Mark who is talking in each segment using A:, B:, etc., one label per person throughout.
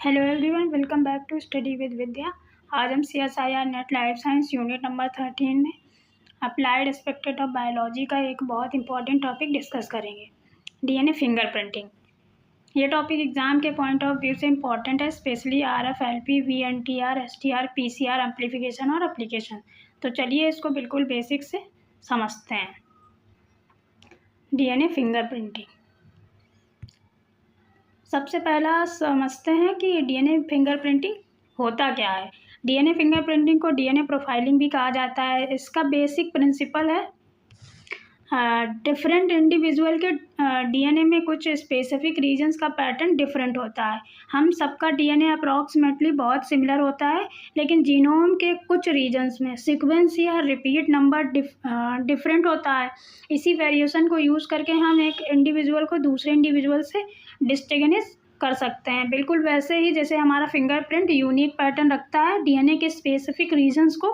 A: Hello everyone, welcome back to study with Vidya. आज हम CSIR NET life science unit number 13 में applied aspect of biology का एक बहुत इंपॉर्टेंट टॉपिक डिस्कस करेंगे, DNA फिंगरप्रिंटिंग। ये टॉपिक एग्जाम के पॉइंट ऑफ व्यू से इंपॉर्टेंट है, specially RF, LP, VNTR, STR, PCR, amplification और एप्लीकेशन। तो चलिए इसको बिल्कुल बेसिक से समझते हैं। DNA फिंगरप्रिंटिंग, सबसे पहला समझते हैं कि DNA फिंगरप्रिंटिंग होता क्या है। DNA फिंगरप्रिंटिंग को DNA प्रोफाइलिंग भी कहा जाता है। इसका बेसिक प्रिंसिपल है डिफरेंट इंडिविजुअल के DNA में कुछ स्पेसिफिक रीजन्स का पैटर्न डिफरेंट होता है। हम सबका DNA अप्रॉक्सीमेटली बहुत सिमिलर होता है, लेकिन जीनोम के कुछ रीजन्स में सीक्वेंस या रिपीट नंबर डिफरेंट होता है। इसी वेरिएशन को यूज़ करके हम एक इंडिविजुअल को दूसरे इंडिविजुअल से डिस्टिंग्विश कर सकते हैं। बिल्कुल वैसे ही जैसे हमारा फिंगरप्रिंट यूनिक पैटर्न रखता है, DNA के स्पेसिफिक रीजन्स को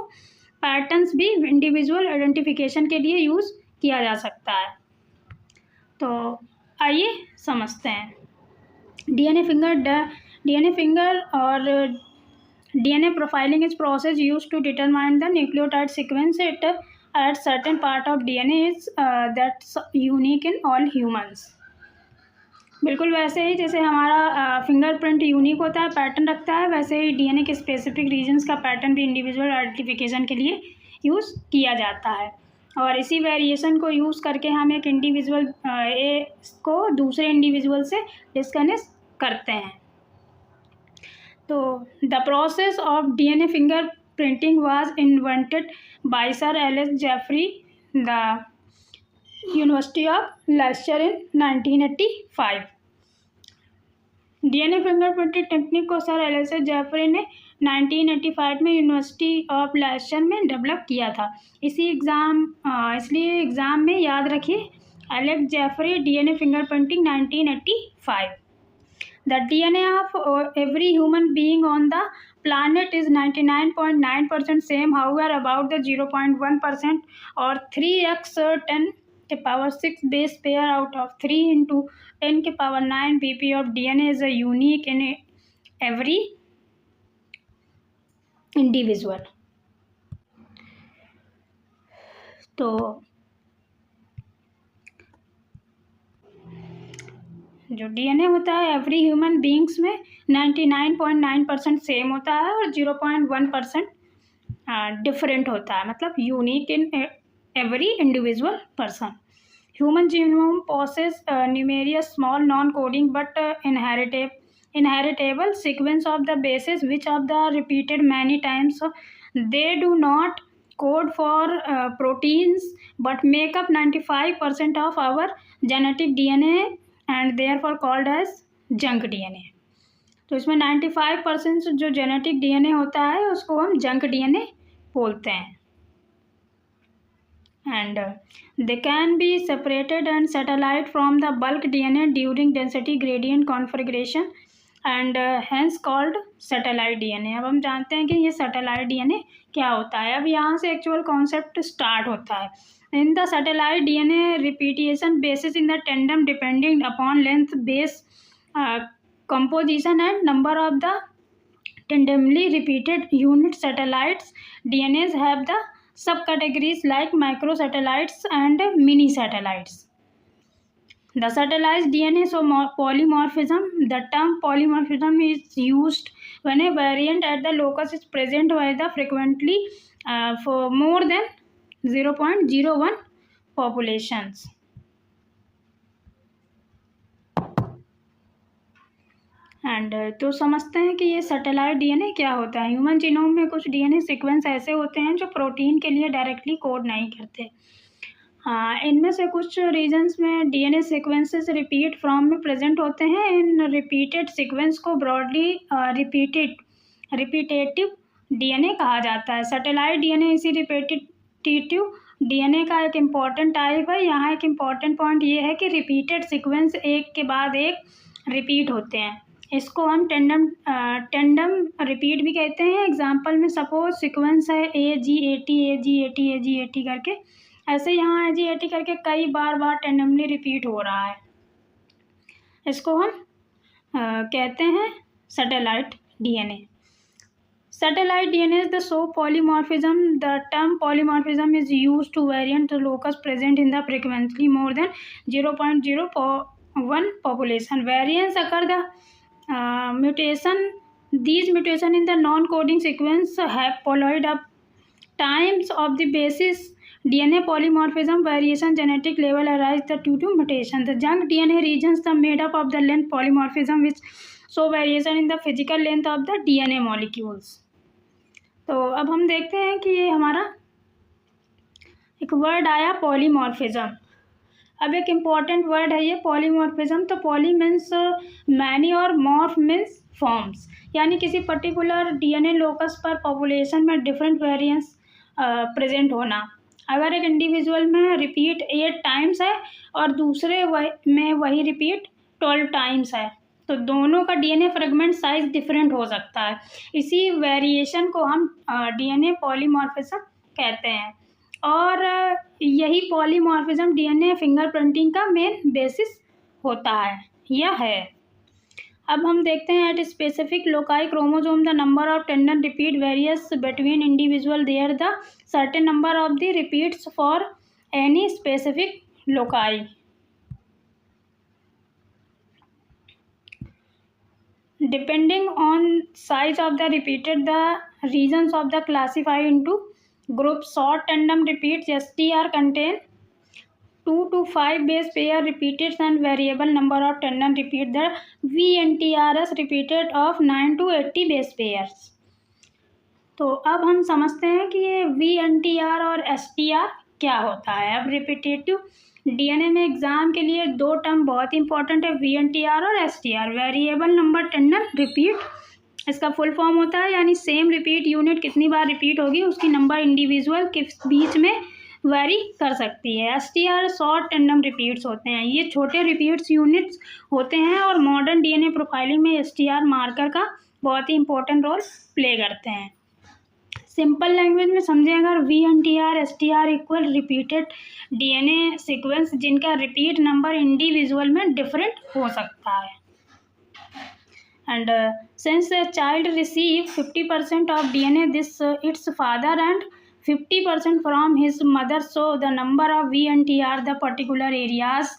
A: पैटर्न्स भी इंडिविजुअल आइडेंटिफिकेशन के लिए यूज़ किया जा सकता है। तो आइए समझते हैं। DNA फिंगर और DNA profiling is process used to determine the nucleotide sequence it at certain part of DNA is that's unique in all humans. बिल्कुल वैसे ही जैसे हमारा फिंगरप्रिंट यूनिक होता है, पैटर्न रखता है, वैसे ही DNA के स्पेसिफिक रीजन्स का पैटर्न भी इंडिविजुअल आइडेंटिफिकेशन के लिए यूज़ किया जाता है। और इसी वेरिएशन को यूज़ करके हम एक इंडिविजुअल को दूसरे इंडिविजुअल से डिस्टिंग्विश करते हैं। तो the process of DNA finger printing was invented by sir Alex Jeffrey, the university of Leicester in 1985। DNA fingerprinting technique को सर एलेक्स जेफरी ने 1985 में यूनिवर्सिटी ऑफ लेस्टर में डेवलप किया था। इसलिए एग्ज़ाम में याद रखिए Alex Jeffrey DNA fingerprinting 1985। The DNA of every human being on the planet is 99.9% same. However, about the 0.1% or 3x 10 के power 6 base pair out of 3 into 10 के power 9 pp of DNA is a unique in every individual. तो जो DNA होता है every human beings में 99.9% same होता है और 0.1% डिफरेंट होता है, मतलब unique in every individual person. Human genome possess numerous small non coding but inheritable sequence of the bases which of the repeated many times. They do not code for proteins but make up 95% of our genetic DNA and therefore called as junk DNA. तो इसमें 95% जो genetic DNA होता है उसको हम junk DNA बोलते हैं। And they can be separated and satellite from the bulk DNA during density gradient configuration and hence called satellite DNA. अब हम जानते हैं कि ये satellite DNA क्या होता है। अब यहाँ से एक्चुअल कॉन्सेप्ट स्टार्ट होता है। In the satellite DNA repetition basis in the tandem depending upon length, base composition and number of the tandemly repeated unit satellites. DNAs have the subcategories like microsatellites and mini satellites. The satellite DNA so polymorphism. The term polymorphism is used when a variant at the locus is present by the frequently for more than 0.01 populations. And तो समझते हैं कि ये satellite DNA क्या होता है। Human genome में कुछ DNA सीक्वेंस ऐसे होते हैं जो प्रोटीन के लिए डायरेक्टली कोड नहीं करते। इनमें से कुछ रीजन्स में DNA सीक्वेंसेस रिपीट फॉर्म में प्रेजेंट होते हैं। इन रिपीटेड सीक्वेंस को ब्रॉडली रिपीटेटिव DNA कहा जाता है। सैटेलाइट DNA इसी रिपीटेटिव DNA का एक इम्पॉर्टेंट टाइप है। यहाँ एक इम्पॉर्टेंट पॉइंट ये है कि रिपीटेड सीक्वेंस एक के बाद एक रिपीट होते हैं। इसको हम टेंडम रिपीट भी कहते हैं। एग्जाम्पल में सपोज सीक्वेंस है AG80 AG80 AG80 करके, ऐसे यहाँ AG80 करके कई बार टेंडमली रिपीट हो रहा है। इसको हम कहते हैं satellite DNA. Satellite DNA is the so polymorphism. The term polymorphism is used to variant locus present in the frequently more than 0.01 population. Variants occur the mutation. These mutation in the non-coding sequence have followed up times of the basis DNA polymorphism variation genetic level arise due to mutation. The junk DNA regions are made up of the length polymorphism which show variation in the physical length of the DNA molecules. तो अब हम देखते हैं कि ये हमारा एक word आया पॉलीमॉर्फिज्म. अब एक इम्पॉर्टेंट वर्ड है ये पॉलीमॉर्फिज्म. तो पॉली मीन्स मैनी और मॉर्फ मीन्स फॉर्म्स, यानी किसी पर्टिकुलर डीएनए लोकस पर पॉपुलेशन में डिफरेंट वेरिएंस प्रेजेंट होना. अगर एक इंडिविजुअल में रिपीट 8 टाइम्स है और दूसरे में वही रिपीट 12 टाइम्स है, तो दोनों का डीएनए फ्रेगमेंट साइज डिफरेंट हो सकता है. इसी वेरिएशन को हम डीएनए पॉलीमॉर्फिज्म कहते हैं. और यही पॉलीमॉर्फिज्म डीएनए फिंगरप्रिंटिंग का मेन बेसिस होता है या है. अब हम देखते हैं at specific loci chromosome the number of tandem repeat varies between individual there the certain number of the repeats for any specific loci. Depending on size of the repeated, the regions of the classified into groups. Short tandem repeats STR contain 2 to 5 base pair repeated and variable number of tandem repeat. The VNTRS repeated of 9 to 80 base pairs. तो अब हम समझते हैं कि ये VNTR और STR क्या होता है. अब रिपीटेटिव डीएनए में एग्जाम के लिए 2 टर्म बहुत इंपॉर्टेंट है, VNTR और STR. Variable number tendon repeat, इसका फुल फॉर्म होता है यानी सेम रिपीट यूनिट कितनी बार रिपीट होगी उसकी नंबर इंडिविजुअल के बीच में वेरी कर सकती है. STR शॉर्ट टेंडम रिपीट्स होते हैं, ये छोटे रिपीट्स यूनिट्स होते हैं और मॉडर्न डीएनए प्रोफाइलिंग में STR मार्कर का बहुत ही इंपॉर्टेंट रोल प्ले करते हैं. सिंपल लैंग्वेज में समझें अगर VNTR STR equal repeated DNA sequence जिनका रिपीट नंबर इंडिविजुअल में डिफरेंट हो सकता है. And since the child receive 50% of DNA this it's father and 50% from his mother, so the number of VNTR the particular areas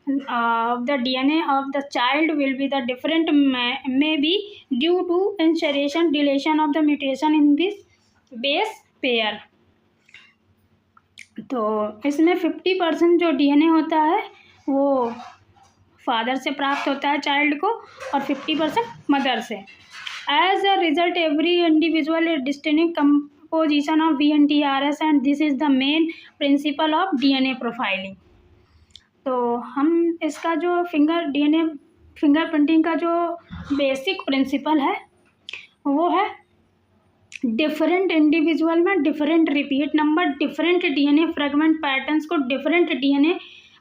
A: of the DNA of the child will be the different may be due to insertion deletion of the mutation in this base pair. तो इसमें 50% जो DNA होता है वो father से प्राप्त होता है चाइल्ड को और 50% मदर से. As a result every individual is distinct composition of VNTRS and this is the main principle of DNA profiling. तो हम इसका जो डीएनए फिंगरप्रिंटिंग का जो बेसिक प्रिंसिपल है वो है डिफरेंट इंडिविजुअल में different repeat number, different DNA fragment patterns को different DNA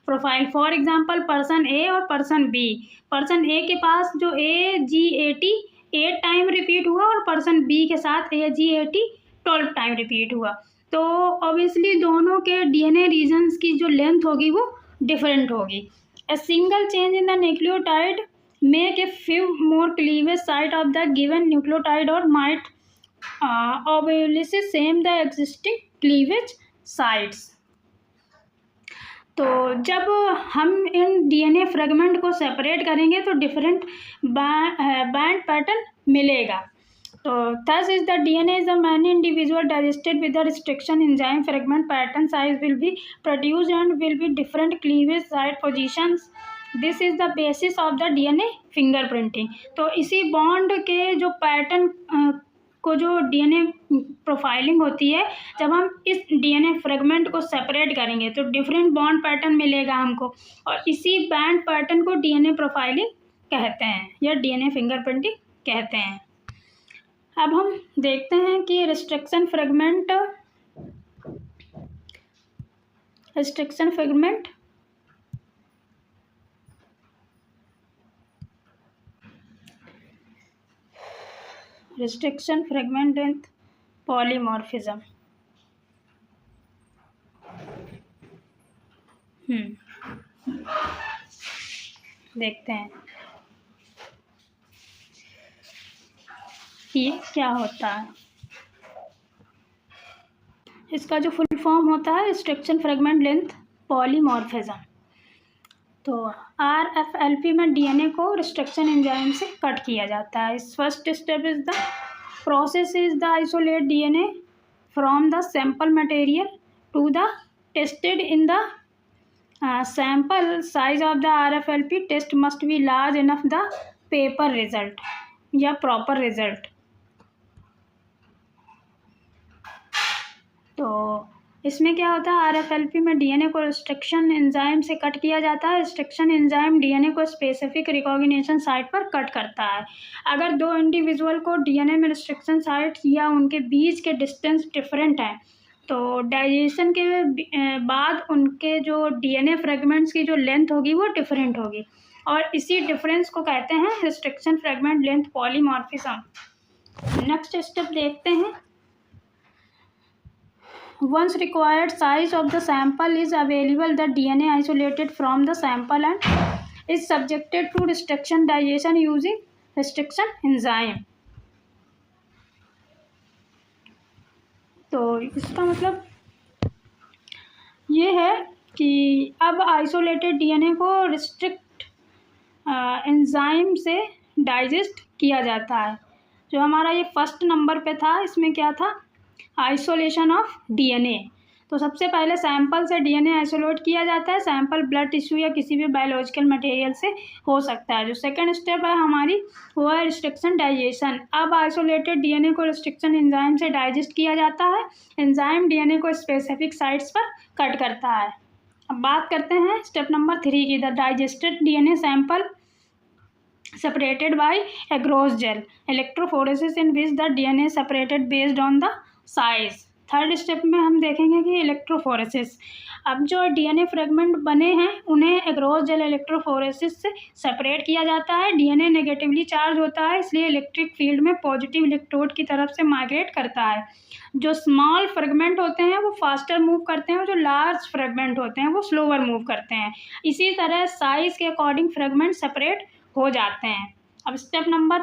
A: profile. For example person A और पर्सन बी. पर्सन ए के पास जो AG80 8 टाइम रिपीट हुआ और पर्सन बी के साथ AG80 12 टाइम रिपीट हुआ, तो ऑब्वियसली दोनों के डीएनए रीजन्स की जो लेंथ होगी वो डिफरेंट होगी. A single change in the nucleotide make a few more cleavage site of the given nucleotide or might obviously same the existing cleavage sites. तो जब हम इन डीएनए फ्रेगमेंट को separate करेंगे तो डिफरेंट बैंड पैटर्न मिलेगा. तो thus is the DNA is the many individual digested with the restriction enzyme fragment pattern size will be produced and will be different cleavage site positions. This is the basis of the DNA fingerprinting. तो इसी bond के जो pattern को जो DNA profiling होती है, जब हम इस डीएनए फ्रेगमेंट को सेपरेट करेंगे तो डिफरेंट बॉन्ड पैटर्न मिलेगा हमको और इसी बैंड पैटर्न को डीएनए प्रोफाइलिंग कहते हैं या डीएनए फिंगरप्रिंटिंग कहते हैं. अब हम देखते हैं कि रिस्ट्रिक्शन फ्रेगमेंट एंड पॉलीमॉर्फिज्म. देखते हैं. कि ये क्या होता है। इसका जो फुल फॉर्म होता है रिस्ट्रिक्शन फ्रेगमेंट लेंथ पॉलीमॉर्फिज्म। तो RFLP में डीएनए को रिस्ट्रिक्शन एंजाइम से कट किया जाता है। इस first step is the process is the isolate DNA from the sample material to the tested in the sample size of the RFLP test must be large enough the paper result या proper result। तो इसमें क्या होता है, RFLP में DNA को restriction enzyme से cut किया जाता है। रिस्ट्रिक्शन एंजाइम डीएनए को स्पेसिफिक रिकॉग्निशन साइट पर कट करता है। अगर दो इंडिविजुअल को डीएनए में रिस्ट्रिक्शन साइट या उनके बीच के डिस्टेंस डिफरेंट है तो डाइजेशन के बाद उनके जो डीएनए फ्रेगमेंट्स की जो लेंथ होगी वो डिफरेंट होगी और इसी डिफरेंस को कहते हैं restriction fragment length polymorphism. Next step देखते हैं। Once required size of the sample is available, the DNA isolated from the sample and is subjected to restriction digestion using restriction enzyme। तो इसका मतलब ये है कि अब आइसोलेटेड डीएनए को रिस्ट्रिक्ट एंजाइम से डाइजेस्ट किया जाता है। जो हमारा ये फर्स्ट नंबर पे था इसमें क्या था, आइसोलेशन ऑफ डीएनए। तो सबसे पहले सैंपल से डीएनए आइसोलेट किया जाता है। सैंपल ब्लड टिश्यू या किसी भी बायोलॉजिकल मटेरियल से हो सकता है। जो सेकंड स्टेप है हमारी वो है रिस्ट्रिक्शन डाइजेशन। अब आइसोलेटेड डीएनए को रिस्ट्रिक्शन एंजाइम से डाइजेस्ट किया जाता है। एंजाइम डीएनए को स्पेसिफिक साइट्स पर कट करता है। अब बात करते हैं स्टेप नंबर 3 की। The digested DNA sample separated by agarose gel electrophoresis in which the DNA separated based on the size। Third step में हम देखेंगे कि इलेक्ट्रोफोरेसिस। अब जो डीएनए फ्रेगमेंट बने हैं उन्हें एग्रोस जेल इलेक्ट्रोफोरेसिस से सेपरेट किया जाता है। डीएनए नेगेटिवली चार्ज होता है इसलिए इलेक्ट्रिक फील्ड में पॉजिटिव इलेक्ट्रोड की तरफ से माइग्रेट करता है। जो स्मॉल फ्रेगमेंट होते हैं वो फास्टर मूव करते हैं और जो लार्ज फ्रेगमेंट होते हैं वो स्लोअर मूव करते हैं। इसी तरह साइज के अकॉर्डिंग फ्रेगमेंट सेपरेट हो जाते हैं। अब स्टेप नंबर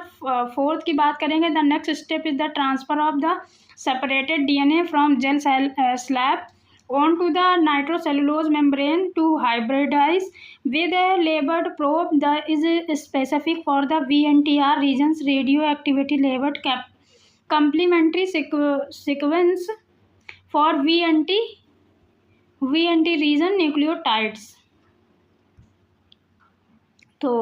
A: 4 की बात करेंगे। The next step is the transfer of the separated DNA from gel slab onto the nitrocellulose membrane to hybridize with a labeled probe that is specific for the VNTR regions radioactivity labeled complementary sequence for VNT region nucleotides। तो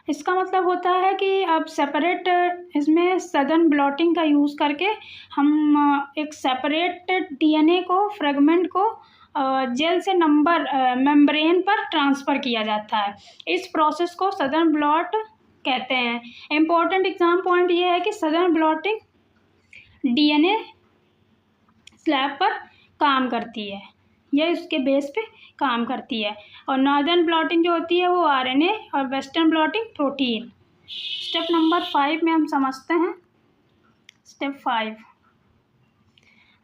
A: इसका मतलब होता है कि अब separate इसमें southern blotting का use करके हम एक सेपरेट डीएनए को फ्रेगमेंट को जेल से नंबर मेम्ब्रेन पर ट्रांसफ़र किया जाता है। इस प्रोसेस को सदर्न ब्लॉट कहते हैं। इम्पोर्टेंट एग्जाम पॉइंट ये है कि सदर्न ब्लॉटिंग डीएनए स्लैब पर काम करती है, यह इसके बेस पे काम करती है। और नॉर्दर्न ब्लॉटिंग जो होती है वो आरएनए और western blotting protein. Step number 5 में हम समझते हैं। Step 5,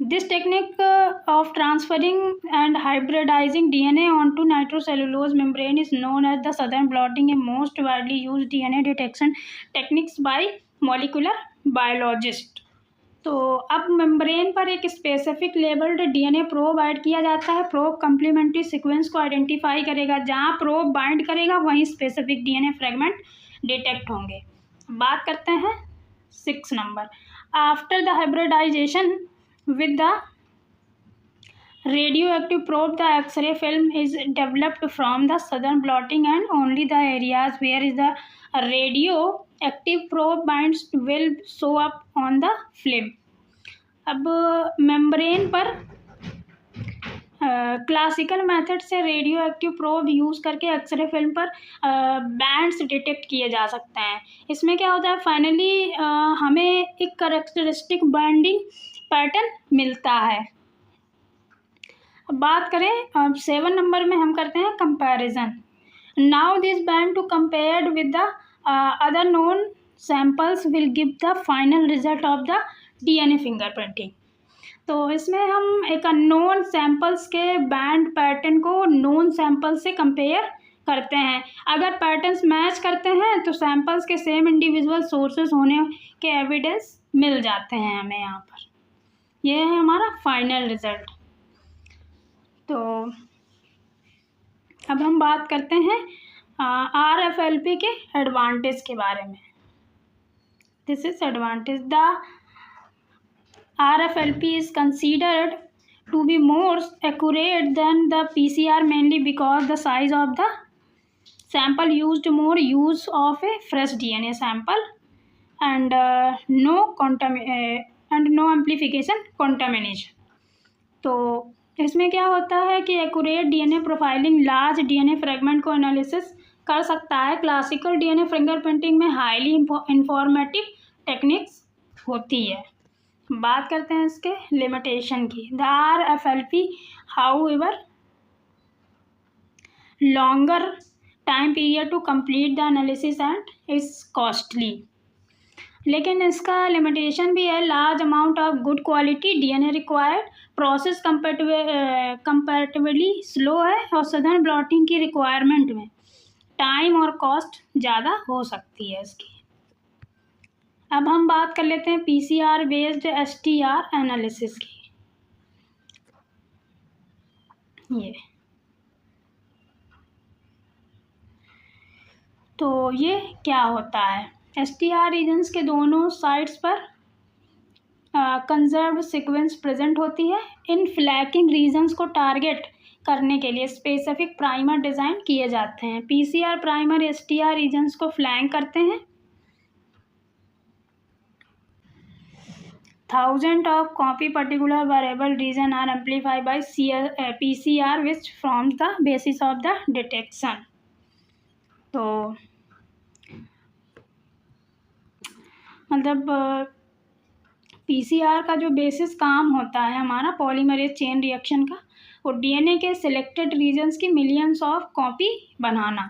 A: this technique of transferring and hybridizing DNA onto nitrocellulose membrane is known as the southern blotting, a most widely use DNA detection techniques by molecular biologist. तो अब membrane पर एक specific labelled DNA probe add किया जाता है। Probe complementary sequence को identify करेगा। जहाँ प्रोब बाइंड करेगा वहीं स्पेसिफिक डीएनए फ्रेगमेंट डिटेक्ट होंगे। बात करते हैं 6 number. After the hybridization with the radioactive probe, the X-ray film is developed from the southern blotting and only the areas where is the radioactive probe binds will show up on the film। अब membrane पर classical method से radio active probe use करके x ray film पर bands detect किए जा सकते हैं। इसमें क्या होता है, फाइनली हमें एक कैरेक्टरिस्टिक बाइंडिंग पैटर्न मिलता है। अब बात करें 7 नंबर में हम करते हैं comparison. Now this band to compared with the other known samples will give the final result of the DNA fingerprinting. तो इसमें हम एक अननोन सैम्पल्स के बैंड पैटर्न को नोन सैम्पल से कंपेयर करते हैं। अगर पैटर्न्स मैच करते हैं तो सैंपल्स के सेम इंडिविजुअल सोर्सेस होने के एविडेंस मिल जाते हैं हमें यहाँ पर। ये है हमारा फाइनल रिजल्ट। तो अब हम बात करते हैं RFLP के एडवांटेज के बारे में। This is advantage. The RFLP is considered to be more accurate than the PCR mainly because the size of the sample used more use of a fresh DNA sample and no amplification contamination। तो इसमें क्या होता है कि accurate DNA profiling large DNA fragment को analysis कर सकता है। क्लासिकल डीएनए फिंगरप्रिंटिंग में हाईली इंफॉर्मेटिव टेक्निक्स होती है। बात करते हैं इसके लिमिटेशन की। The RFLP however longer time period to complete the analysis and is costly. लेकिन इसका लिमिटेशन भी है। Large amount of good quality DNA required, process comparatively slow है और सघन ब्लॉटिंग की रिक्वायरमेंट में टाइम और कॉस्ट ज़्यादा हो सकती है इसकी। अब हम बात कर लेते हैं PCR बेस्ड STR एनालिसिस की। ये तो ये क्या होता है? STR रीजन्स के दोनों साइड्स पर कंजर्व्ड सीक्वेंस प्रेजेंट होती है। इन फ्लैकिंग रीजन्स को टारगेट करने के लिए स्पेसिफिक प्राइमर डिज़ाइन किए जाते हैं। PCR प्राइमर STR रीजन्स को फ्लैंक करते हैं। Thousands of copy particular variable region are amplified by PCR which forms the basis of the detection। तो मतलब PCR का जो बेसिस काम होता है हमारा पॉलीमरेज चेन रिएक्शन का, वो DNA के सिलेक्टेड रीजन्स की मिलियंस ऑफ कॉपी बनाना।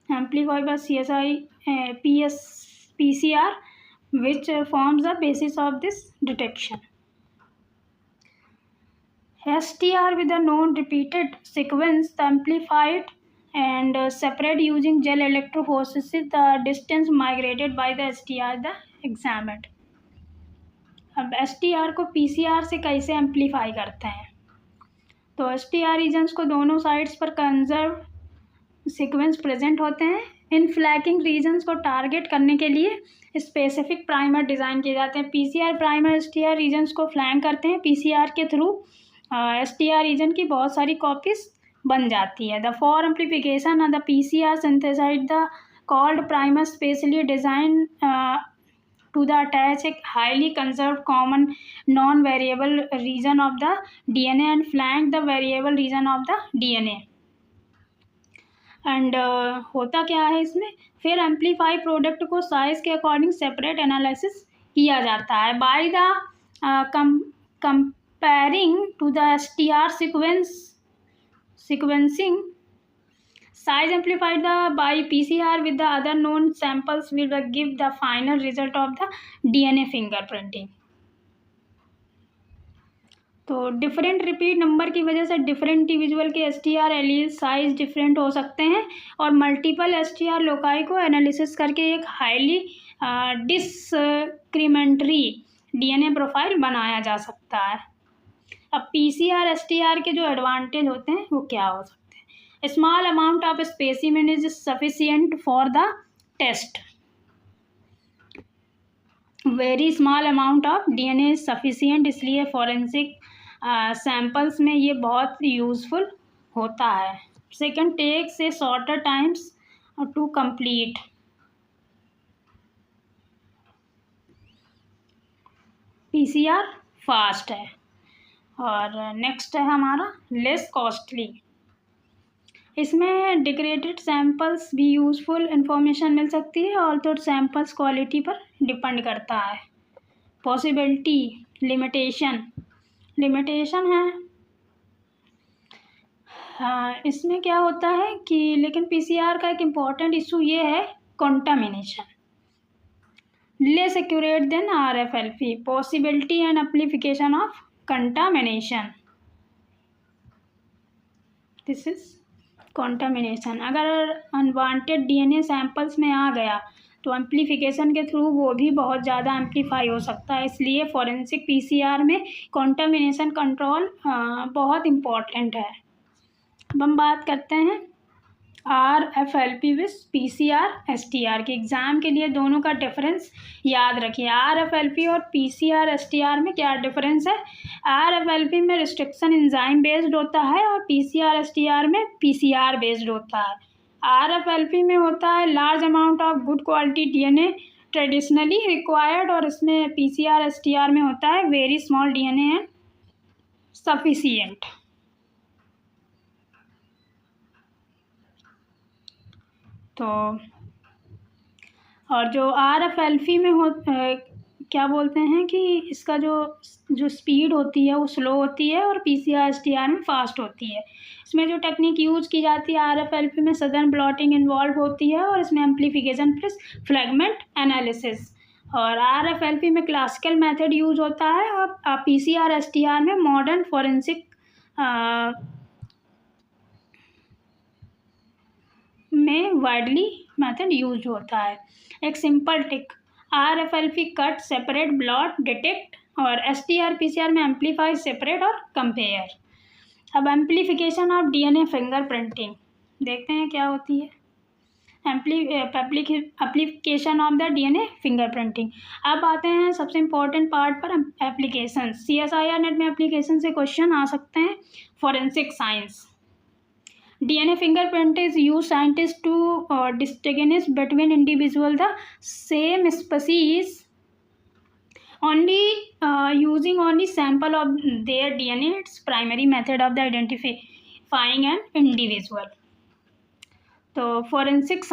A: Amplified by PCR which forms the basis of this detection। STR with a known repeated sequence amplified and separate using gel electrophoresis the distance migrated by the STR the examined। अब STR को PCR से कैसे amplify करते हैं? तो STR regions को दोनों sides पर कंजर्व सीक्वेंस प्रेजेंट होते हैं। इन फ्लैकिंग रीजन्स को टारगेट करने के लिए स्पेसिफिक प्राइमर डिज़ाइन किए जाते हैं। PCR प्राइमर STR रीजन्स को फ्लैंक करते हैं। PCR के थ्रू STR रीजन की बहुत सारी कॉपीज बन जाती है। The for amplification of the PCR synthesize the called primer specially design to the attach a highly conserved common non variable region of the DNA and flank the variable region of the DNA। And होता क्या है इसमें, फिर amplify product को size के according separate analysis किया जाता है। By the comparing to the STR sequencing size amplified by PCR with the other known samples will give the final result of the DNA fingerprinting। तो different repeat number की वजह से different individual के STR allele size different हो सकते हैं और multiple STR loci को एनालिसिस करके एक हाईली डिस्क्रिमिनेटरी DNA प्रोफाइल बनाया जा सकता है। अब PCR STR के जो एडवांटेज होते हैं वो क्या हो सकते हैं? Small amount of specimen is sufficient for the test. Very small amount of DNA is sufficient, इसलिए फॉरेंसिक सैम्पल्स में ये बहुत यूज़फुल होता है। सेकंड, टेक से shorter times to complete. PCR fast है। और नेक्स्ट है हमारा लेस कॉस्टली। इसमें डिग्रेडेड सैम्पल्स भी यूज़फुल इंफॉर्मेशन मिल सकती है और तो सैम्पल्स क्वालिटी पर डिपेंड करता है। पॉसिबिलिटी लिमिटेशन है। हाँ, इसमें क्या होता है कि लेकिन PCR का एक इम्पॉर्टेंट इशू ये है contamination. Less accurate then RFLP, possibility and amplification of contamination. This is contamination, अगर अनवांटेड डीएनए सैंपल्स में आ गया तो एम्प्लीफिकेशन के थ्रू वो भी बहुत ज़्यादा एम्प्लीफाई हो सकता है। इसलिए फॉरेंसिक पीसीआर में कॉन्टामिनेशन कंट्रोल बहुत इम्पॉर्टेंट है। अब हम बात करते हैं RFLP विथ PCR STR के। एग्ज़ाम के लिए दोनों का डिफरेंस याद रखिए। RFLP और PCR STR में क्या डिफरेंस है? RFLP में रिस्ट्रिक्शन एंजाइम बेस्ड होता है और PCR STR में PCR बेस्ड होता है। RFLP में होता है large amount of good quality DNA traditionally required, और इसमें PCR STR में होता है very small DNA and sufficient. तो और जो RFLP में क्या बोलते हैं कि इसका जो स्पीड होती है वो स्लो होती है और PCR STR में फास्ट होती है। इसमें जो टेक्निक यूज़ की जाती है RFLP में सदर्न ब्लॉटिंग इन्वॉल्व होती है और इसमें एम्प्लीफिकेशन प्लस फ्रैगमेंट एनालिसिस, और RFLP में क्लासिकल मेथड यूज होता है और PCR STR में मॉडर्न फॉरेंसिक में वाइडली मेथड यूज होता है। एक सिंपल टिक, RFLP cut, separate, blot, detect, और STR PCR में एम्प्लीफाई, सेपरेट और कंपेयर। अब एम्प्लीफिकेशन ऑफ DNA फिंगरप्रिंटिंग देखते हैं क्या होती है। Application of the DNA fingerprinting. अब आते हैं सबसे इम्पोर्टेंट पार्ट पर, एप्लीकेशन। CSIR नेट में एप्लीकेशन से क्वेश्चन आ सकते हैं। Forensic science, DNA fingerprint is used scientists to distinguish between individual the same species only using only sample of their DNA. It's primary method of the identifying an individual. तो forensic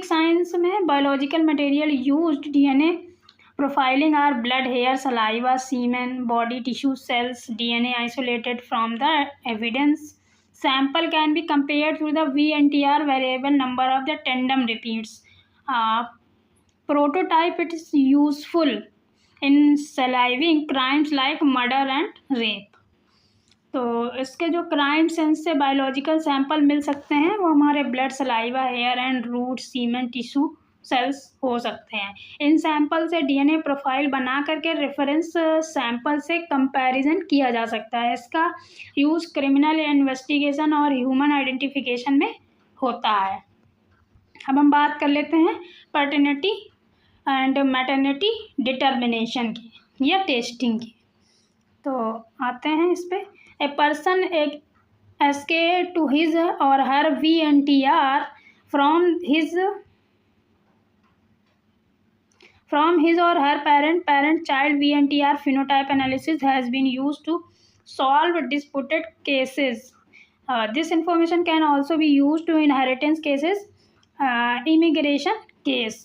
A: science में biological material used DNA profiling are blood, hair, saliva, semen, body tissue cells, DNA isolated from the evidence. Sample can be compared through the VNTR variable number of the tandem repeats. Prototype, it is useful in solving crimes like murder and rape. तो इसके जो crime scene से biological sample मिल सकते हैं वो हमारे blood, saliva, hair and root, semen, tissue cells हो सकते हैं। इन सैंपल से DNA प्रोफाइल बना करके रेफरेंस सैंपल से कंपैरिजन किया जा सकता है। इसका यूज़ क्रिमिनल इन्वेस्टिगेशन और ह्यूमन आइडेंटिफिकेशन में होता है। अब हम बात कर लेते हैं पैटर्निटी एंड मैटरनिटी डिटर्मिनेशन की या टेस्टिंग की। तो आते हैं इस पर। ए पर्सन एस्के टू हिज और हर VNTR from his or her parent-child VNTR phenotype analysis has been used to solve disputed cases. This information can also be used to inheritance cases, immigration case.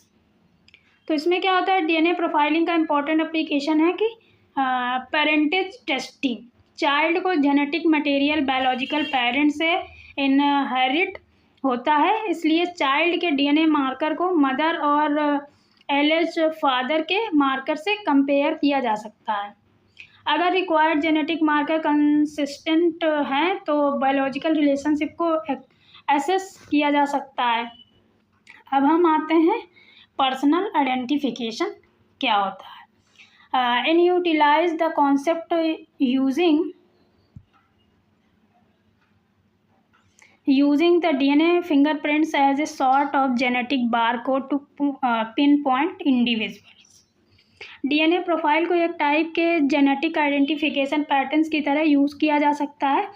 A: तो इसमें क्या होता है, DNA profiling का important application है कि parentage testing, child को genetic material biological parent से इनहेरिट होता है, इसलिए चाइल्ड के DNA मार्कर को मदर और एलेज फादर के मार्कर से कंपेयर किया जा सकता है। अगर रिक्वायर्ड जेनेटिक मार्कर कंसिस्टेंट हैं तो बायोलॉजिकल रिलेशनशिप को एसेस किया जा सकता है। अब हम आते हैं पर्सनल आइडेंटिफिकेशन क्या होता है। In utilize the concept using the DNA fingerprints as a sort of genetic barcode to pinpoint individuals. DNA profile को एक टाइप के जेनेटिक आइडेंटिफिकेशन पैटर्न्स की तरह यूज़ किया जा सकता है।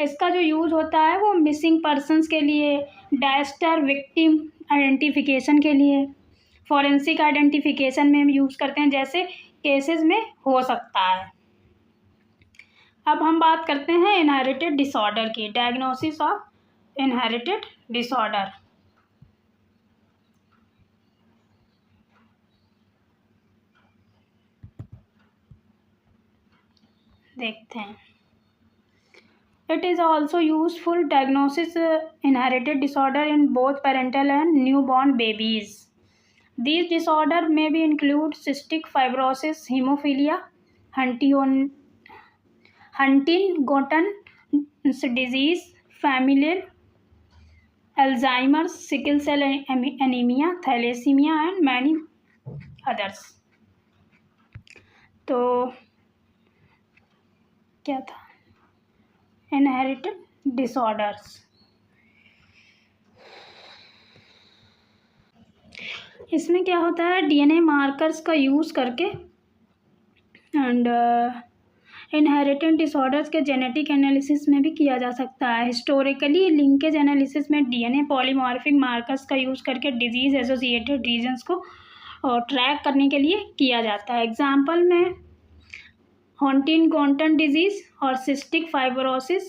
A: इसका जो यूज़ होता है वो मिसिंग पर्सनस के लिए, डायस्टर विक्टिम आइडेंटिफिकेशन के लिए, फॉरेंसिक आइडेंटिफिकेशन में हम यूज़ करते हैं जैसे केसेस में हो सकता है। अब हम बात करते हैं इनहेरिटेड डिसऑर्डर की, डायग्नोसिस ऑफ इनहेरिटेड डिसऑर्डर। देखते हैं। It is also useful diagnosis inherited disorder in both parental and newborn babies. These disorder may be include cystic fibrosis, hemophilia, Huntington disease, familial, Alzheimer's, sickle cell anemia, thalassemia and many others. तो क्या था, inherited disorders. इसमें क्या होता है, DNA markers का use करके and inherited disorders के जेनेटिक एनालिसिस में भी किया जा सकता है। हिस्टोरिकली लिंकेज एनालिसिस में डीएनए पॉलीमॉर्फिक मार्कर्स का यूज़ करके डिजीज़ एसोसिएटेड रीजन्स को ट्रैक करने के लिए किया जाता है। एग्जाम्पल में हंटिंगटन डिजीज़ और सिस्टिक फाइब्रोसिस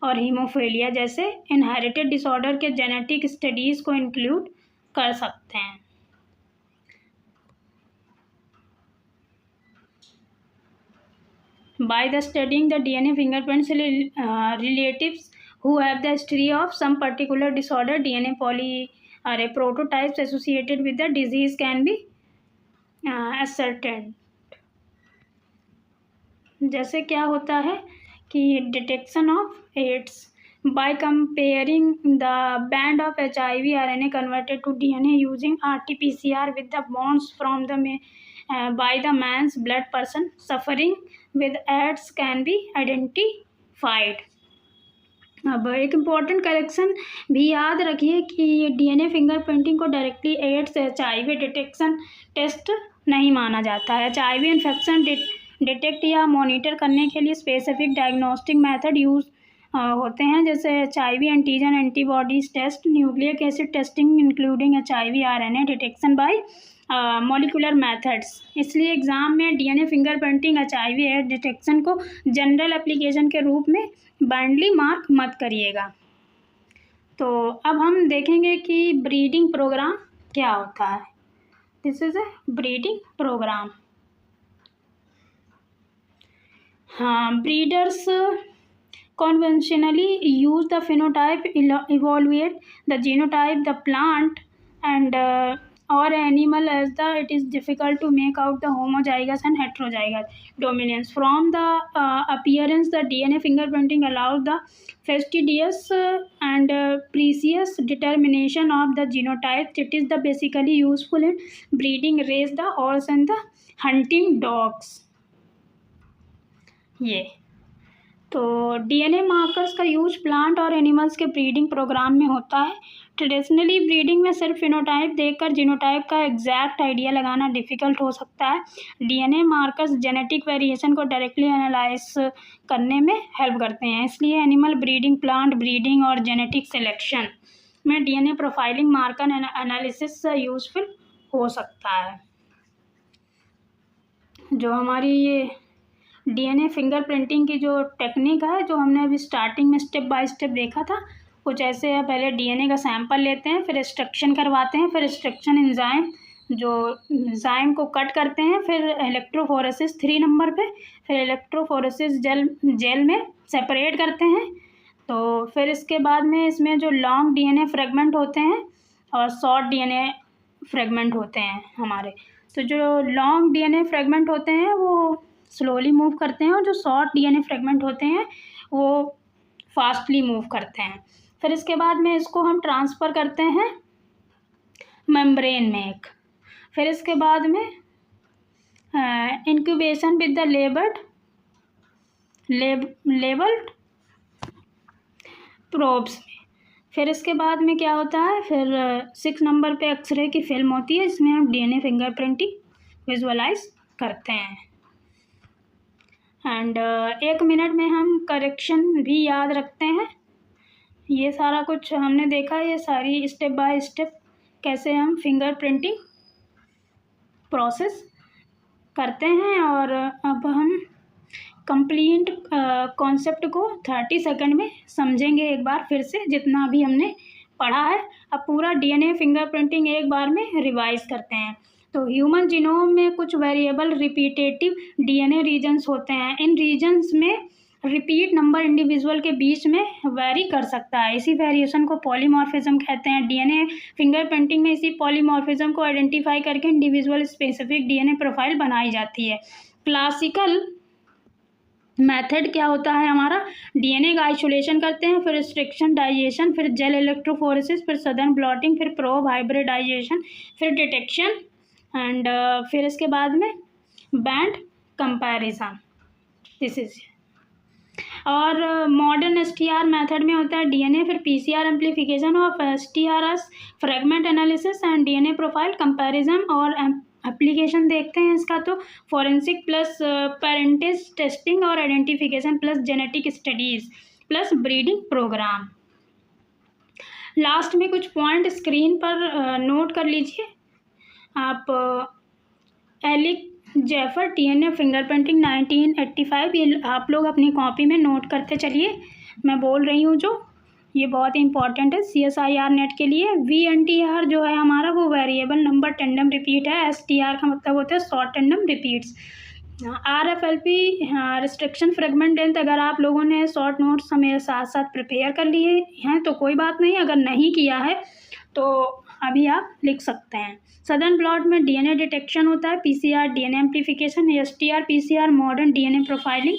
A: और हीमोफीलिया जैसे इनहेरिटेड डिसऑर्डर के जेनेटिक स्टडीज़ को इंक्लूड कर सकते हैं। By the studying the DNA fingerprints, relatives who have the history of some particular disorder, DNA polyarray prototypes associated with the disease can be ascertained. जैसे क्या होता है कि detection of AIDS by comparing the band of HIV RNA converted to DNA using RT-PCR with the bonds from the by the man's blood, person suffering with AIDS can be identified. अब एक important correction भी याद रखिए कि DNA fingerprinting को directly AIDS HIV detection test नहीं माना जाता है। HIV इन्फेक्शन डिटेक्ट या मॉनिटर करने के लिए स्पेसिफिक डायग्नोस्टिक मेथड यूज़ होते हैं, जैसे HIV antigen antibodies test, nucleic acid testing including HIV RNA detection by molecular methods. इसलिए एग्ज़ाम में DNA fingerprinting HIV AIDS detection को जनरल एप्लीकेशन के रूप में बाइंडली मार्क मत करिएगा। तो अब हम देखेंगे कि ब्रीडिंग प्रोग्राम क्या होता है। This is a breeding programme. हाँ, breeders conventionally use the phenotype, evaluate the genotype, the plant and or animal as it is difficult to make out the homozygous and heterozygous dominance. From the appearance, the DNA fingerprinting allows the fastidious and precise determination of the genotype. It is the basically useful in breeding, raise the horse and the hunting dogs. ये तो DNA markers का use plant और animals के breeding programme में होता है। Traditionally breeding में सिर्फ फिनोटाइप देखकर जीनोटाइप का एग्जैक्ट आइडिया लगाना डिफ़िकल्ट हो सकता है। डीएनए मार्कर्स जेनेटिक वेरिएशन को डायरेक्टली एनालाइज करने में हेल्प करते हैं, इसलिए एनिमल ब्रीडिंग, प्लांट ब्रीडिंग और जेनेटिक सिलेक्शन में DNA profiling marker analysis useful हो सकता है। जो हमारी ये डीएनए फिंगरप्रिंटिंग की जो टेक्निक है, जो हमने अभी स्टार्टिंग में स्टेप बाय स्टेप देखा था, कुछ ऐसे है। पहले डीएनए का सैंपल लेते हैं, फिर एक्सट्रैक्शन करवाते हैं, फिर एक्सट्रैक्शन एंजाइम जो एंजाइम को कट करते हैं, फिर इलेक्ट्रोफोरेसिस 3 नंबर पे, फिर इलेक्ट्रोफोरेसिस जेल में सेपरेट करते हैं। तो फिर इसके बाद में इसमें जो लॉन्ग डीएनए फ्रेगमेंट होते हैं और शॉर्ट डीएनए फ्रेगमेंट होते हैं हमारे। तो जो लॉन्ग डीएनए फ्रेगमेंट होते हैं वो स्लोली मूव करते हैं और जो शॉर्ट डीएनए फ्रेगमेंट होते हैं वो फास्टली मूव करते हैं। फिर इसके बाद में इसको हम ट्रांसफ़र करते हैं मेम्ब्रेन में एक। फिर इसके बाद में incubation with the labelled probes में। फिर इसके बाद में क्या होता है, फिर 6 नंबर पे एक्सरे की फिल्म होती है, इसमें हम डीएनए फिंगरप्रिंटिंग विजुअलाइज करते हैं। एंड 1 मिनट में हम करेक्शन भी याद रखते हैं। ये सारा कुछ हमने देखा, ये सारी स्टेप बाय स्टेप कैसे हम फिंगरप्रिंटिंग प्रोसेस करते हैं। और अब हम कंप्लीट कॉन्सेप्ट को 30 सेकंड में समझेंगे एक बार फिर से, जितना भी हमने पढ़ा है। अब पूरा डीएनए फिंगरप्रिंटिंग एक बार में रिवाइज करते हैं। तो ह्यूमन जीनोम में कुछ वेरिएबल रिपीटेटिव डीएनए रीजन्स होते हैं। इन रीजन्स में रिपीट नंबर इंडिविजुअल के बीच में वेरी कर सकता है, इसी वेरिएशन को पॉलीमॉर्फिज्म कहते हैं। डीएनए फिंगरप्रिंटिंग में इसी पॉलीमॉर्फिज्म को आइडेंटिफाई करके इंडिविजुअल स्पेसिफिक डीएनए प्रोफाइल बनाई जाती है। क्लासिकल मेथड क्या होता है हमारा, डीएनए का आइसोलेशन करते हैं, फिर रिस्ट्रिक्शन डाइजेशन, फिर जेल इलेक्ट्रोफोरेसिस, फिर सदर्न ब्लॉटिंग, फिर प्रोब हाइब्रिडाइजेशन, फिर डिटेक्शन एंड फिर इसके बाद में बैंड कंपैरिजन। दिस इज और मॉडर्न एसटीआर मेथड में होता है डीएनए, फिर PCR amplification of STRs, fragment analysis and DNA profile comparison और एप्लीकेशन देखते हैं इसका। तो फॉरेंसिक प्लस पेरेंटेज टेस्टिंग और identification plus genetic studies plus breeding program. Last में कुछ पॉइंट स्क्रीन पर नोट कर लीजिए आप। एलिक जेफर डीएनए फिंगरप्रिंटिंग 1985, ये आप लोग अपनी कॉपी में नोट करते चलिए, मैं बोल रही हूँ जो ये बहुत ही इंपॉर्टेंट है CSIR नेट के लिए। VNTR जो है हमारा वो वेरिएबल नंबर टेंडम रिपीट है, STR का मतलब होता है short tandem repeats. RFLP restriction fragment length, अगर आप लोगों ने शॉर्ट नोट्स हमें साथ साथ प्रिपेयर कर लिए हैं तो कोई बात नहीं, अगर नहीं किया है तो अभी आप लिख सकते हैं। सदर्न ब्लॉट में डीएनए डिटेक्शन होता है, PCR DNA amplification, STR PCR modern DNA profiling,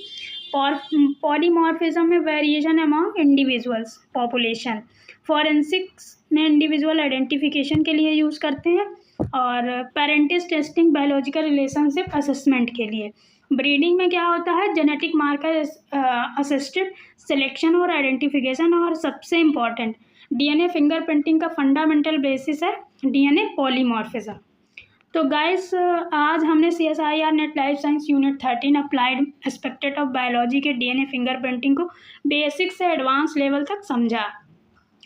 A: polymorphism में variation among individuals population, forensics में इंडिविजुअल आइडेंटिफिकेशन के लिए यूज़ करते हैं, और parentage testing biological relationship assessment के लिए। ब्रीडिंग में क्या होता है, जेनेटिक मार्कर असिस्टेड सिलेक्शन और आइडेंटिफिकेशन, और सबसे इम्पॉर्टेंट डीएनए फिंगरप्रिंटिंग का फंडामेंटल बेसिस है डीएनए पॉलीमॉर्फिज्म। तो गाइस आज हमने CSIR NET life science unit 13 applied expected of biology के डीएनए फिंगरप्रिंटिंग को बेसिक से एडवांस लेवल तक समझा।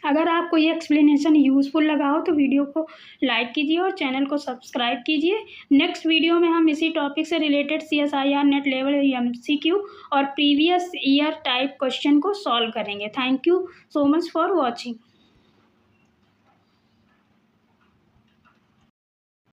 A: अगर आपको ये एक्सप्लेनेशन यूज़फुल लगा हो तो वीडियो को लाइक कीजिए और चैनल को सब्सक्राइब कीजिए। नेक्स्ट वीडियो में हम इसी टॉपिक से related CSIR net level MCQ और प्रीवियस ईयर टाइप क्वेश्चन को सॉल्व करेंगे। Thank you so much for watching.